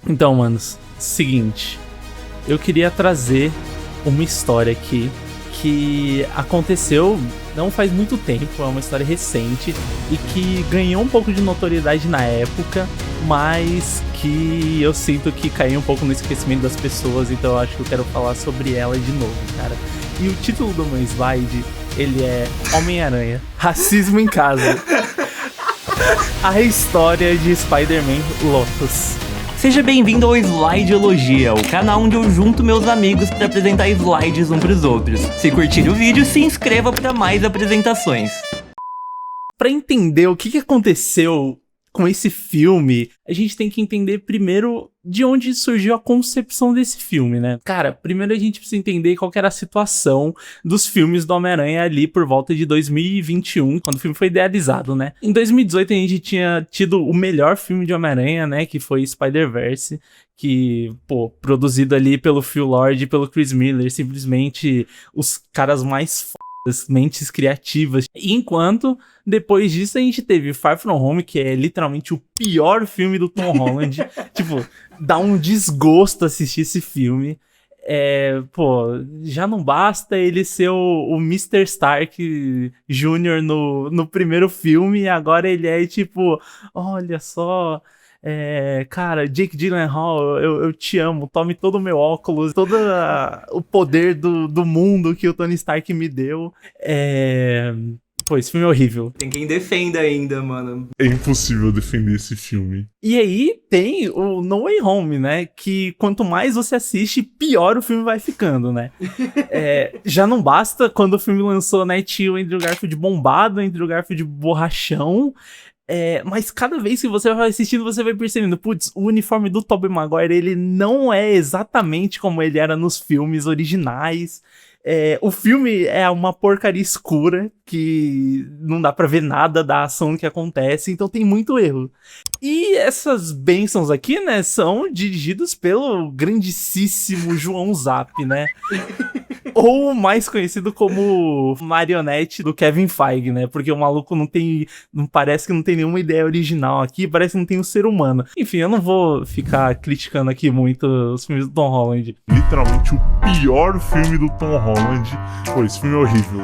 Então, manos, seguinte, eu queria trazer uma história aqui que aconteceu não faz muito tempo, é uma história recente e que ganhou um pouco de notoriedade na época, mas que eu sinto que caiu um pouco no esquecimento das pessoas, então eu acho que eu quero falar sobre ela de novo, cara. E o título do meu slide, ele é Homem-Aranha, Racismo em Casa. A história de Spider-Man Lotus. Seja bem-vindo ao Slideologia, o canal onde eu junto meus amigos para apresentar slides uns pros outros. Se curtir o vídeo, se inscreva para mais apresentações. Pra entender o que aconteceu com esse filme, a gente tem que entender primeiro de onde surgiu a concepção desse filme, né? Cara, primeiro a gente precisa entender qual que era a situação dos filmes do Homem-Aranha ali por volta de 2021, quando o filme foi idealizado, né? Em 2018 a gente tinha tido o melhor filme de Homem-Aranha, né? Que foi Spider-Verse, que, produzido ali pelo Phil Lord e pelo Chris Miller, simplesmente os caras mais mentes criativas. Enquanto, depois disso, a gente teve Far From Home, que é literalmente o pior filme do Tom Holland. Tipo, dá um desgosto assistir esse filme. Já não basta ele ser o Mr. Stark Jr. no primeiro filme, e agora ele é tipo, olha só... cara, Jake Gyllenhaal, eu te amo, tome todo o meu óculos, todo o poder do mundo que o Tony Stark me deu. Esse filme é horrível. Tem quem defenda ainda, mano. É impossível defender esse filme. E aí tem o No Way Home, né? Que quanto mais você assiste, pior o filme vai ficando, né? Já não basta quando o filme lançou, né? Tinha o Andrew Garfield bombado, Andrew Garfield borrachão. Mas cada vez que você vai assistindo, você vai percebendo, putz, o uniforme do Tobey Maguire, ele não é exatamente como ele era nos filmes originais. O filme é uma porcaria escura, que não dá pra ver nada da ação que acontece, então tem muito erro. E essas bênçãos aqui, né, são dirigidos pelo grandíssimo João Zap, né? Ou mais conhecido como marionete do Kevin Feige, né? Porque o maluco não parece que não tem nenhuma ideia original aqui, parece que não tem um ser humano. Enfim, eu não vou ficar criticando aqui muito os filmes do Tom Holland. Literalmente o pior filme do Tom Holland. Esse filme é horrível.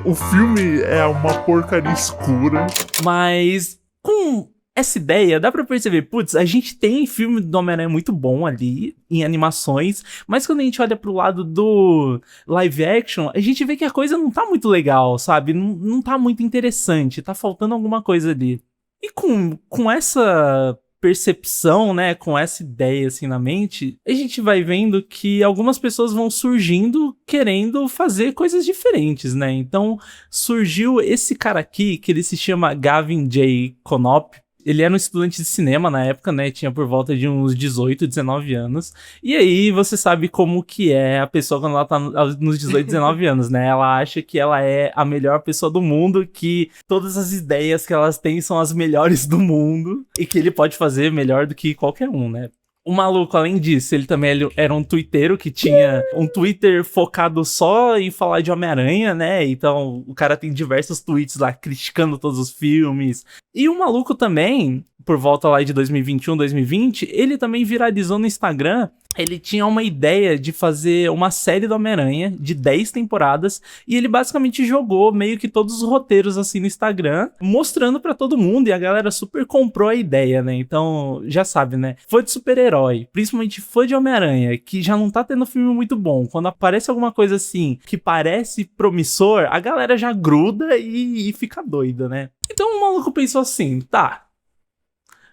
O filme é uma porcaria escura. Mas com essa ideia, dá pra perceber, putz, a gente tem filme do Homem-Aranha muito bom ali, em animações, mas quando a gente olha pro lado do live action, a gente vê que a coisa não tá muito legal, sabe? Não tá muito interessante, tá faltando alguma coisa ali. E com essa percepção, né, com essa ideia assim na mente, a gente vai vendo que algumas pessoas vão surgindo querendo fazer coisas diferentes, né? Então surgiu esse cara aqui, que ele se chama Gavin J. Konop. Ele era um estudante de cinema na época, né? Tinha por volta de uns 18, 19 anos. E aí, você sabe como que é a pessoa quando ela tá nos 18, 19 anos, né? Ela acha que ela é a melhor pessoa do mundo, que todas as ideias que elas têm são as melhores do mundo e que ele pode fazer melhor do que qualquer um, né? O maluco, além disso, ele também era um twitteiro que tinha um Twitter focado só em falar de Homem-Aranha, né? Então, o cara tem diversos tweets lá criticando todos os filmes. E o maluco também, por volta lá de 2021, 2020, ele também viralizou no Instagram. Ele tinha uma ideia de fazer uma série do Homem-Aranha de 10 temporadas e ele basicamente jogou meio que todos os roteiros assim no Instagram, mostrando pra todo mundo, e a galera super comprou a ideia, né? Então, já sabe, né? Fã de super-herói, principalmente fã de Homem-Aranha, que já não tá tendo filme muito bom. Quando aparece alguma coisa assim que parece promissor, a galera já gruda e fica doida, né? Então o maluco pensou assim, tá,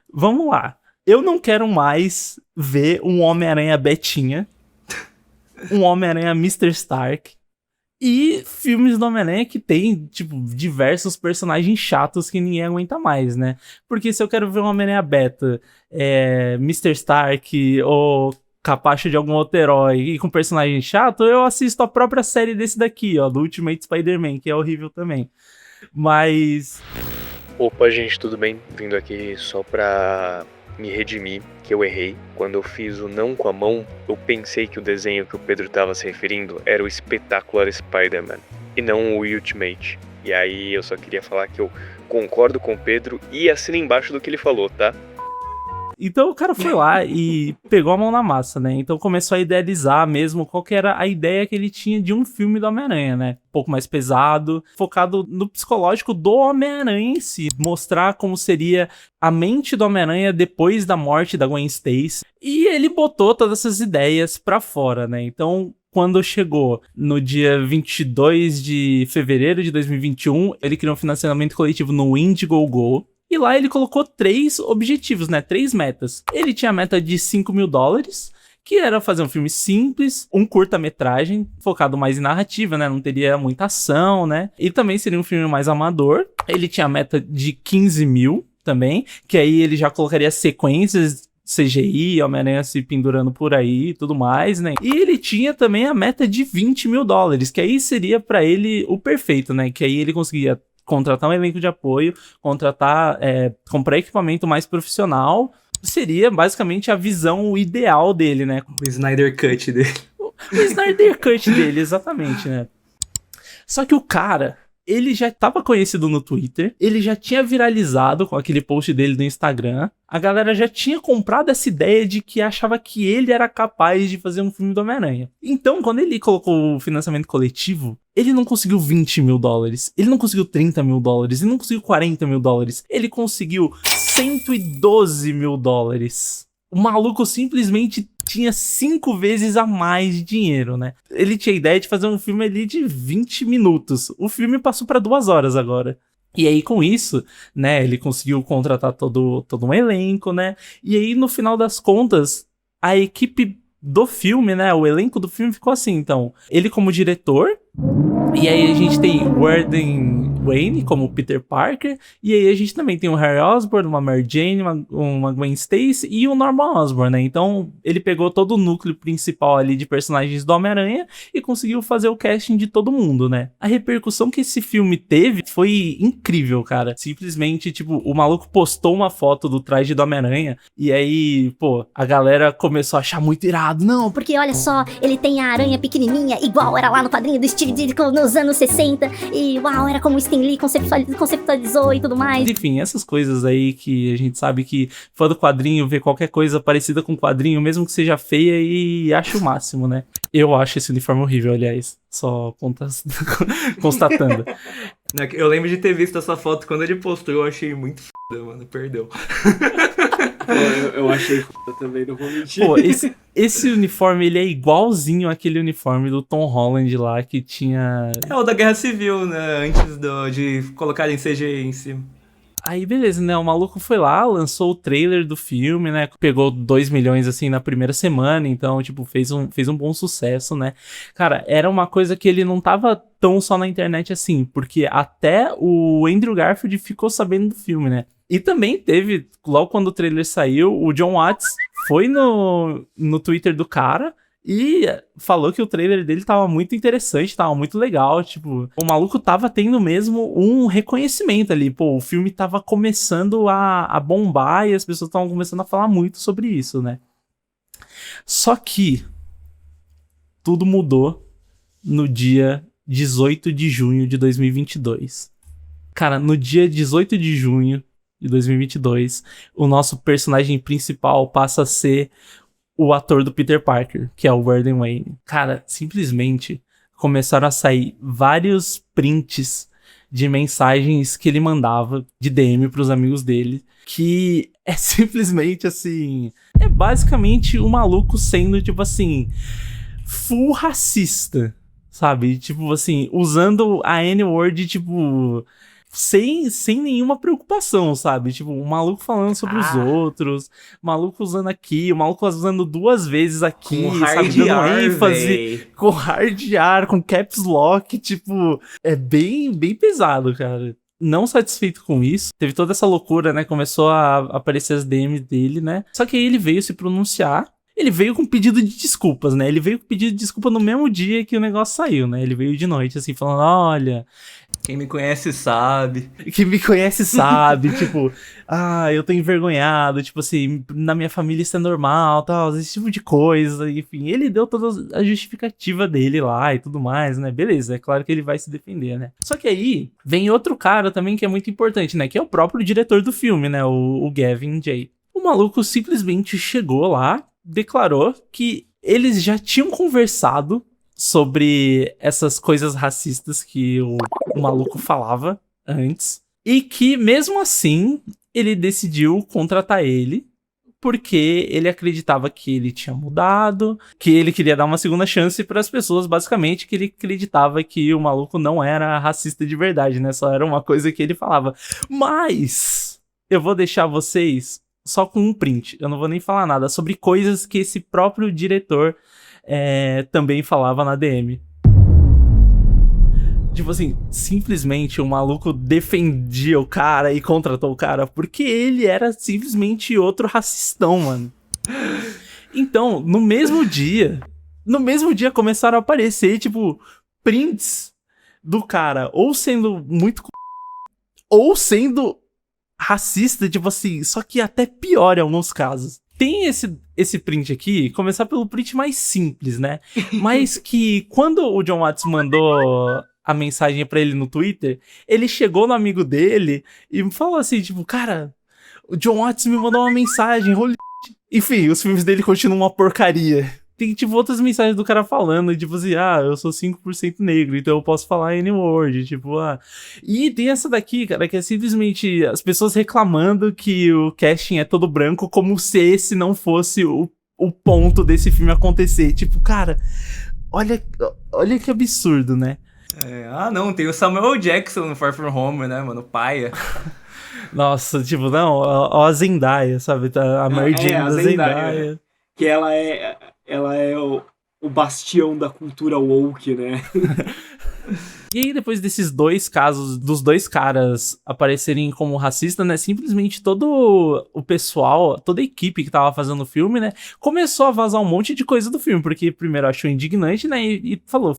vamos lá. Eu não quero mais ver um Homem-Aranha Betinha, um Homem-Aranha Mr. Stark e filmes do Homem-Aranha que tem, tipo, diversos personagens chatos que ninguém aguenta mais, né? Porque se eu quero ver um Homem-Aranha Beta, Mr. Stark ou capacho de algum outro herói e com personagem chato, eu assisto a própria série desse daqui, ó, do Ultimate Spider-Man, que é horrível também. Mas... Opa, gente, tudo bem? Vindo aqui só pra me redimir, que eu errei. Quando eu fiz o não com a mão, eu pensei que o desenho que o Pedro estava se referindo era o Espetacular Spider-Man e não o Ultimate. E aí eu só queria falar que eu concordo com o Pedro e assino embaixo do que ele falou, tá? Então o cara foi lá e pegou a mão na massa, né? Então começou a idealizar mesmo qual que era a ideia que ele tinha de um filme do Homem-Aranha, né? Um pouco mais pesado, focado no psicológico do Homem-Aranha em si. Mostrar como seria a mente do Homem-Aranha depois da morte da Gwen Stacy. E ele botou todas essas ideias pra fora, né? Então, quando chegou no dia 22 de fevereiro de 2021, ele criou um financiamento coletivo no Indiegogo. E lá ele colocou 3 objetivos, né? 3 metas. Ele tinha a meta de $5 mil, que era fazer um filme simples, um curta-metragem, focado mais em narrativa, né? Não teria muita ação, né? E também seria um filme mais amador. Ele tinha a meta de 15 mil também, que aí ele já colocaria sequências CGI, Homem-Aranha se pendurando por aí e tudo mais, né? E ele tinha também a meta de $20 mil, que aí seria pra ele o perfeito, né? Que aí ele conseguia contratar um elenco de apoio, comprar equipamento mais profissional. Seria basicamente a visão ideal dele, né? O Snyder Cut dele. O Snyder Cut dele, exatamente, né? Só que o cara, ele já estava conhecido no Twitter, ele já tinha viralizado com aquele post dele no Instagram, a galera já tinha comprado essa ideia de que achava que ele era capaz de fazer um filme do Homem-Aranha. Então, quando ele colocou o financiamento coletivo, ele não conseguiu $20 mil, ele não conseguiu $30 mil, ele não conseguiu $40 mil, ele conseguiu $112 mil. O maluco simplesmente tinha 5 vezes a mais de dinheiro, né? Ele tinha a ideia de fazer um filme ali de 20 minutos. O filme passou para 2 horas agora. E aí, com isso, né, ele conseguiu contratar todo um elenco, né? E aí, no final das contas, a equipe do filme, né, o elenco do filme ficou assim, então. Ele como diretor, e aí a gente tem Warden Wayne como Peter Parker, e aí a gente também tem o Harry Osborn, uma Mary Jane, uma Gwen Stacy e o Norman Osborn, né? Então ele pegou todo o núcleo principal ali de personagens do Homem-Aranha e conseguiu fazer o casting de todo mundo, né? A repercussão que esse filme teve foi incrível, cara. Simplesmente, tipo, o maluco postou uma foto do traje do Homem-Aranha e aí, pô, a galera começou a achar muito irado. Não, porque olha só, ele tem a aranha pequenininha, igual era lá no quadrinho do Steve Ditko nos anos 60, e uau, era como o Stan Lee conceptualizou e tudo mais. Enfim, essas coisas aí que a gente sabe que fã do quadrinho vê qualquer coisa parecida com o quadrinho, mesmo que seja feia, e acha o máximo, né? Eu acho esse uniforme horrível, aliás, só constatando. Eu lembro de ter visto essa foto quando ele postou, eu achei muito foda, mano, perdeu. Eu achei foda também, não vou mentir. Pô, esse uniforme, ele é igualzinho àquele uniforme do Tom Holland lá, que tinha... É o da Guerra Civil, né, antes de colocarem CGI em cima. Aí, beleza, né, o maluco foi lá, lançou o trailer do filme, né, pegou 2 milhões, assim, na primeira semana, então, tipo, fez um bom sucesso, né. Cara, era uma coisa que ele não tava tão só na internet assim, porque até o Andrew Garfield ficou sabendo do filme, né. E também teve, logo quando o trailer saiu, o John Watts foi no Twitter do cara e falou que o trailer dele tava muito interessante, tava muito legal, tipo, o maluco tava tendo mesmo um reconhecimento ali, pô, o filme tava começando a bombar e as pessoas estavam começando a falar muito sobre isso, né? Só que tudo mudou no dia 18 de junho de 2022. Cara, no dia 18 de junho de 2022, o nosso personagem principal passa a ser o ator do Peter Parker, que é o Warden Wayne. Cara, simplesmente começaram a sair vários prints de mensagens que ele mandava de DM pros amigos dele, que é simplesmente assim, é basicamente o maluco sendo, tipo assim, full racista, sabe? Tipo assim, usando a N-word, tipo... Sem nenhuma preocupação, sabe? Tipo, o maluco falando sobre os outros, o maluco usando aqui, o maluco usando 2 vezes aqui, com sabe? hard Dando R, ênfase, véi. com hard R, com caps lock, tipo, é bem pesado, cara. Não satisfeito com isso, teve toda essa loucura, né? Começou a aparecer as DMs dele, né? Só que aí ele veio se pronunciar. Ele veio com pedido de desculpas, né? Ele veio com pedido de desculpa no mesmo dia que o negócio saiu, né? Ele veio de noite, assim, falando, olha... Quem me conhece sabe. Quem me conhece sabe, tipo... eu tô envergonhado, tipo assim... Na minha família isso é normal, tal, esse tipo de coisa, enfim. Ele deu toda a justificativa dele lá e tudo mais, né? Beleza, é claro que ele vai se defender, né? Só que aí, vem outro cara também que é muito importante, né? Que é o próprio diretor do filme, né? O Gavin Jay. O maluco simplesmente chegou lá, declarou que eles já tinham conversado sobre essas coisas racistas que o maluco falava antes. E que, mesmo assim, ele decidiu contratar ele porque ele acreditava que ele tinha mudado, que ele queria dar uma segunda chance para as pessoas, basicamente, que ele acreditava que o maluco não era racista de verdade, né? Só era uma coisa que ele falava. Mas eu vou deixar vocês só com um print. Eu não vou nem falar nada sobre coisas que esse próprio diretor também falava na DM. Tipo assim, simplesmente o maluco defendia o cara e contratou o cara porque ele era simplesmente outro racistão, mano. Então, no mesmo dia começaram a aparecer, tipo, prints do cara ou sendo muito ou sendo racista, tipo assim, só que até pior em alguns casos. Tem esse print aqui, começar pelo print mais simples, né? Mas que quando o John Watts mandou a mensagem pra ele no Twitter, ele chegou no amigo dele e falou assim, tipo, cara, o John Watts me mandou uma mensagem, holy shit. Enfim, os filmes dele continuam uma porcaria. Tem, tipo, outras mensagens do cara falando, tipo assim, eu sou 5% negro, então eu posso falar N-word, tipo, E tem essa daqui, cara, que é simplesmente as pessoas reclamando que o casting é todo branco, como se esse não fosse o ponto desse filme acontecer. Tipo, cara, olha que absurdo, né? Não, tem o Samuel Jackson no Far From Home, né, mano, paia. Nossa, tipo, não, ó a Zendaya, sabe? A Mary Jane da Zendaya. Que ela é o bastião da cultura woke, né? E aí, depois desses dois casos, dos dois caras aparecerem como racista, né? Simplesmente todo o pessoal, toda a equipe que tava fazendo o filme, né? Começou a vazar um monte de coisa do filme, porque primeiro achou indignante, né? E falou,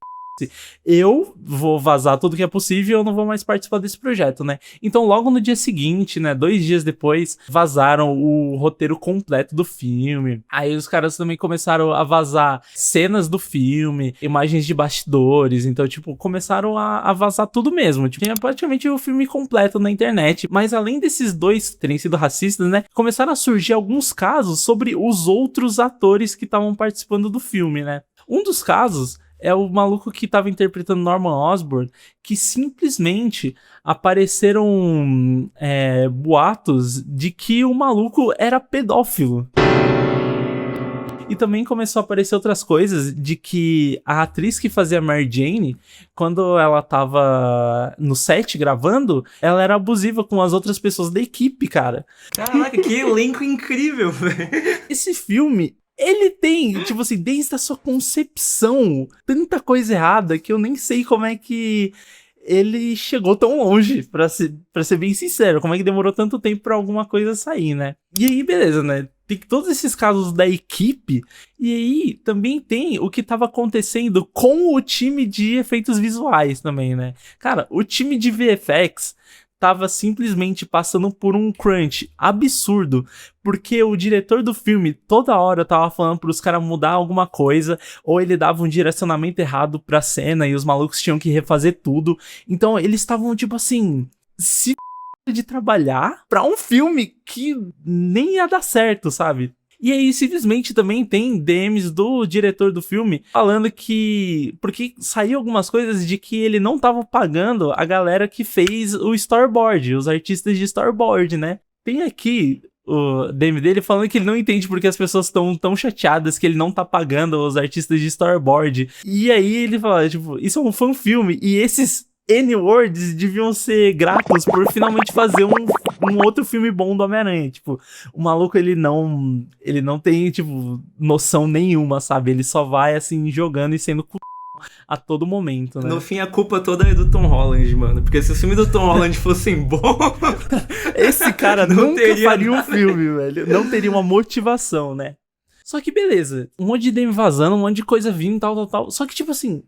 eu vou vazar tudo que é possível e eu não vou mais participar desse projeto, né? Então logo no dia seguinte, né, 2 dias depois, vazaram o roteiro completo do filme. Aí os caras também começaram a vazar cenas do filme, imagens de bastidores, então tipo, começaram a vazar tudo mesmo, tipo, tinha praticamente o filme completo na internet. Mas além desses dois terem sido racistas, né, começaram a surgir alguns casos sobre os outros atores que estavam participando do filme, né? Um dos casos é o maluco que tava interpretando Norman Osborn, que simplesmente apareceram boatos de que o maluco era pedófilo. E também começou a aparecer outras coisas de que a atriz que fazia Mary Jane, quando ela tava no set gravando, ela era abusiva com as outras pessoas da equipe, cara. Caraca, que elenco incrível, velho. Esse filme, ele tem, tipo assim, desde a sua concepção, tanta coisa errada que eu nem sei como é que ele chegou tão longe, pra ser bem sincero. Como é que demorou tanto tempo pra alguma coisa sair, né? E aí, beleza, né? Tem todos esses casos da equipe, e aí também tem o que tava acontecendo com o time de efeitos visuais também, né? Cara, o time de VFX tava simplesmente passando por um crunch absurdo, porque o diretor do filme toda hora tava falando pros caras mudar alguma coisa, ou ele dava um direcionamento errado pra cena e os malucos tinham que refazer tudo. Então eles estavam tipo assim, se de trabalhar pra um filme que nem ia dar certo, sabe? E aí, simplesmente, também tem DMs do diretor do filme falando que... Porque saiu algumas coisas de que ele não tava pagando a galera que fez o storyboard, os artistas de storyboard, né? Tem aqui o DM dele falando que ele não entende porque as pessoas estão tão chateadas que ele não tá pagando os artistas de storyboard. E aí ele fala, tipo, isso é um fan-filme e esses N-words deviam ser gratos por finalmente fazer um outro filme bom do Homem-Aranha. Tipo, o maluco, ele não tem, tipo, noção nenhuma, sabe? Ele só vai, assim, jogando e sendo a todo momento, né? No fim, a culpa toda é do Tom Holland, mano. Porque se o filme do Tom Holland fosse bom... Esse cara nunca faria um filme, velho. Não teria uma motivação, né? Só que beleza. Um monte de DM vazando, um monte de coisa vindo, tal. Só que, tipo assim...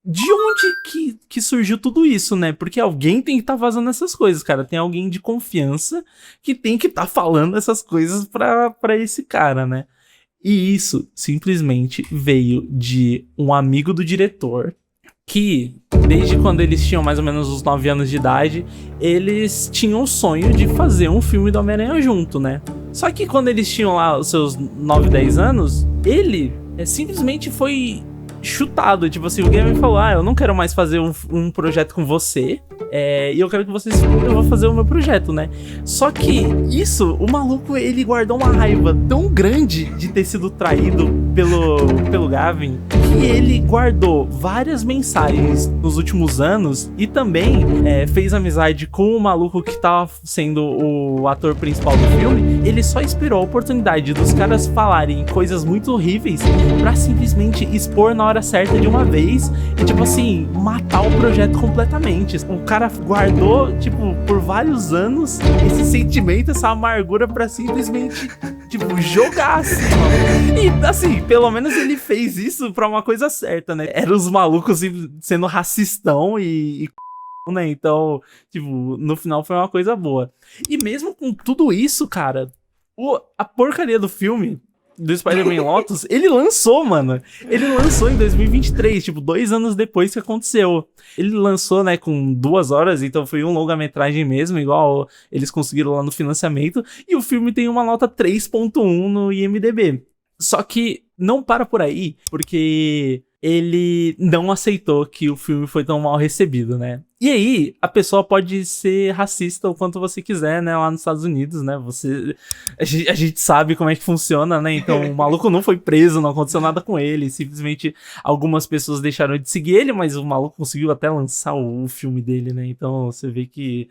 De onde que surgiu tudo isso, né? Porque alguém tem que estar vazando essas coisas, cara. Tem alguém de confiança que tem que estar falando essas coisas pra esse cara, né? E isso simplesmente veio de um amigo do diretor que desde quando eles tinham mais ou menos uns 9 anos de idade, eles tinham o sonho de fazer um filme do Homem-Aranha junto, né? Só que quando eles tinham lá os seus 9, 10 anos, ele simplesmente foi chutado. Tipo assim, o Guilherme falou, eu não quero mais fazer um projeto com você, e eu quero que vocês... Eu vou fazer o meu projeto, né? Só que isso, o maluco, ele guardou uma raiva tão grande de ter sido traído pelo Gavin, que ele guardou várias mensagens nos últimos anos e também fez amizade com o maluco que tava sendo o ator principal do filme. Ele só esperou a oportunidade dos caras falarem coisas muito horríveis pra simplesmente expor na hora certa de uma vez e, tipo assim, matar o projeto completamente. O cara guardou, tipo, por vários anos esse sentimento, essa amargura pra simplesmente, tipo, jogar assim, mano. E, assim, pelo menos ele fez isso pra uma coisa certa, né? Eram os malucos sendo racistão e né? Então, tipo, no final foi uma coisa boa. E mesmo com tudo isso, cara, a porcaria do filme do Spider-Man Lotus, ele lançou, mano. Ele lançou em 2023, tipo, 2 anos depois que aconteceu. Ele lançou, né, com 2 horas, então foi um longa-metragem mesmo, igual eles conseguiram lá no financiamento. E o filme tem uma nota 3.1 no IMDb. Só que não para por aí, porque ele não aceitou que o filme foi tão mal recebido, né? E aí, a pessoa pode ser racista o quanto você quiser, né? Lá nos Estados Unidos, né? A gente sabe como é que funciona, né? Então, o maluco não foi preso, não aconteceu nada com ele. Simplesmente, algumas pessoas deixaram de seguir ele, mas o maluco conseguiu até lançar o filme dele, né? Então, você vê que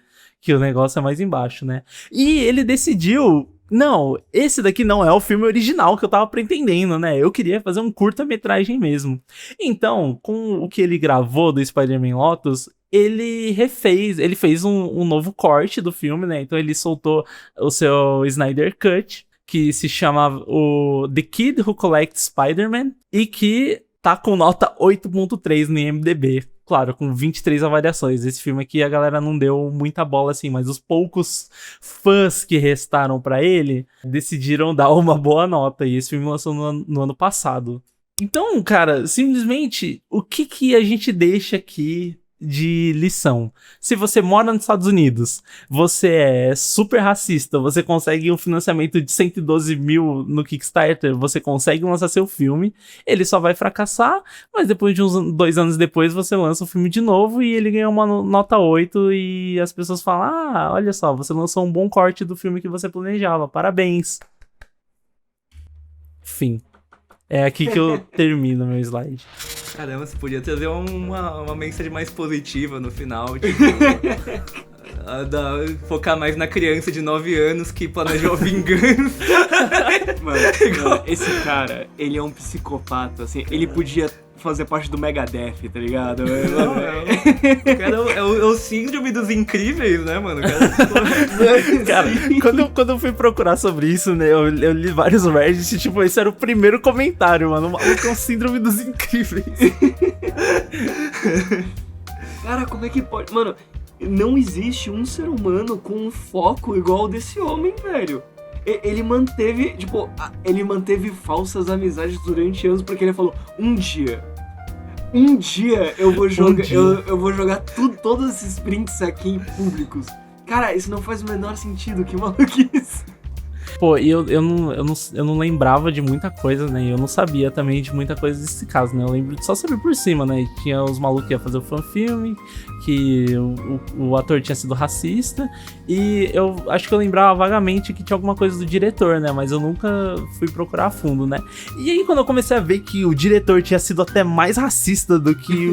o negócio é mais embaixo, né? E ele decidiu... Não, esse daqui não é o filme original que eu tava pretendendo, né? Eu queria fazer um curta-metragem mesmo. Então, com o que ele gravou do Spider-Man Lotus, ele fez um novo corte do filme, né? Então ele soltou o seu Snyder Cut, que se chama o The Kid Who Collects Spider-Man, e que tá com nota 8.3 no IMDb. Claro, com 23 avaliações. Esse filme aqui a galera não deu muita bola assim, mas os poucos fãs que restaram pra ele decidiram dar uma boa nota. E esse filme lançou no ano passado. Então, cara, simplesmente, o que a gente deixa aqui de lição? Se você mora nos Estados Unidos, você é super racista, você consegue um financiamento de 112 mil no Kickstarter, você consegue lançar seu filme, ele só vai fracassar, mas depois de uns 2 anos depois você lança o filme de novo e ele ganha uma nota 8 e as pessoas falam, olha só, você lançou um bom corte do filme que você planejava, parabéns. Fim. É aqui que eu termino meu slide. Caramba, você podia trazer uma mensagem mais positiva no final, tipo... focar mais na criança de 9 anos que planejou vingança. Mano, esse cara, ele é um psicopata, assim, ele podia fazer parte do Megadeth, tá ligado? O cara é o síndrome dos incríveis, né, mano? Cara, quando eu fui procurar sobre isso, né, eu li vários Reddit e, tipo, esse era o primeiro comentário, mano. O maluco é um síndrome dos incríveis. Cara, como é que pode... Mano, não existe um ser humano com um foco igual o desse homem, velho. Ele manteve falsas amizades durante anos porque ele falou, um dia eu vou jogar, eu vou jogar todos esses prints aqui em públicos. Cara, isso não faz o menor sentido, que maluquice. Pô, e eu não lembrava de muita coisa, né? Eu não sabia também de muita coisa desse caso, né? Eu lembro só saber por cima, né? Tinha os malucos que iam fazer o fanfilme, que o ator tinha sido racista, e eu acho que eu lembrava vagamente que tinha alguma coisa do diretor, né? Mas eu nunca fui procurar a fundo, né? E aí, quando eu comecei a ver que o diretor tinha sido até mais racista do que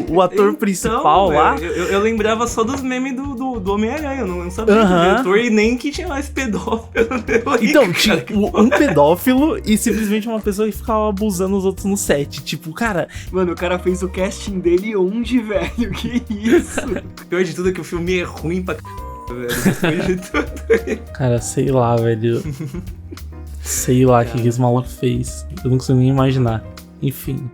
o ator principal lá... Eu lembrava só dos memes do Homem-Aranha, eu não sabia do diretor e nem que tinha mais pedófilo. Então, tinha um pedófilo e simplesmente uma pessoa que ficava abusando os outros no set. Tipo, cara... Mano, o cara fez o casting dele onde, velho? Que isso? O pior de tudo é que o filme é ruim pra velho. Depois de tudo. Cara, sei lá, velho. Sei lá o que esse maluco fez. Eu não consigo nem imaginar. Enfim...